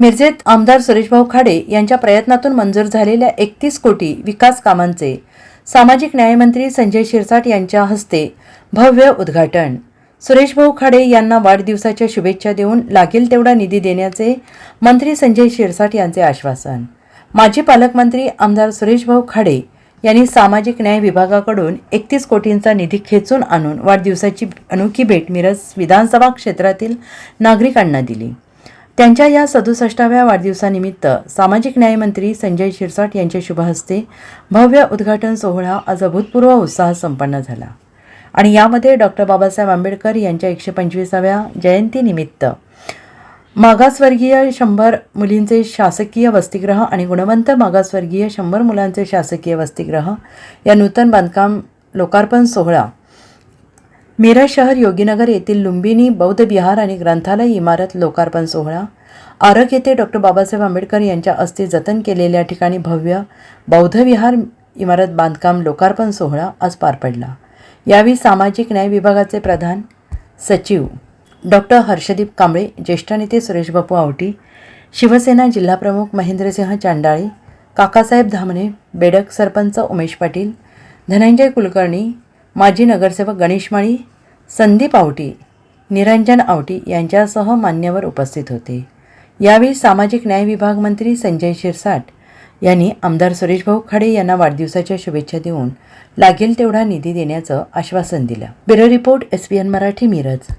मिरजेत आमदार सुरेशभाऊ खाडे यांच्या प्रयत्नातून मंजूर झालेल्या 31 कोटी विकास कामांचे सामाजिक न्यायमंत्री संजय शिरसाट यांच्या हस्ते भव्य उद्घाटन। सुरेशभाऊ खाडे यांना वाढदिवसाच्या शुभेच्छा देऊन लागेल तेवढा निधी देण्याचे मंत्री संजय शिरसाट यांचे आश्वासन। माजी पालकमंत्री आमदार सुरेशभाऊ खाडे यांनी सामाजिक न्याय विभागाकडून 31 कोटींचा निधी खेचून आणून वाढदिवसाची अनोखी भेट मिरज विधानसभा क्षेत्रातील नागरिकांना दिली। त्यांच्या या 67व्या वाढदिवसानिमित्त सामाजिक न्यायमंत्री संजय शिरसाट यांच्या शुभ हस्ते भव्य उद्घाटन सोहळा आज अभूतपूर्व उत्साहात संपन्न झाला आणि यामध्ये डॉक्टर बाबासाहेब आंबेडकर यांच्या 125व्या जयंतीनिमित्त मागासवर्गीय 100 मुलींचे शासकीय वसतिगृह आणि गुणवंत मागासवर्गीय 100 मुलांचे शासकीय वसतिगृह या नूतन बांधकाम लोकार्पण सोहळा मिरज शहर योगीनगर येथील लुंबिनी बौद्ध विहार आणि ग्रंथालय इमारत लोकार्पण सोहळा आरग येथे डॉक्टर बाबासाहेब आंबेडकर यांच्या हस्ते जतन केलेल्या ठिकाणी भव्य बौद्ध विहार इमारत बांधकाम लोकार्पण सोहळा आज पार पडला। यावेळी सामाजिक न्याय विभागाचे प्रधान सचिव डॉक्टर हर्षदीप कांबळे, ज्येष्ठ नेते सुरेशबापू आवटी, शिवसेना जिल्हाप्रमुख महेंद्रसिंह चांडाळे, काकासाहेब धामणे, बेडक सरपंच उमेश पाटील, धनंजय कुलकर्णी, माजी नगरसेवक गणेश माळी, संदीप आवटी, निरंजन आवटी यांच्यासह मान्यवर उपस्थित होते। यावेळी सामाजिक न्याय विभाग मंत्री संजय शिरसाट यांनी आमदार सुरेशभाऊ खाडे यांना वाढदिवसाच्या शुभेच्छा देऊन लागेल तेवढा निधी देण्याचं आश्वासन दिलं। Bureau report SBN Marathi Miraj.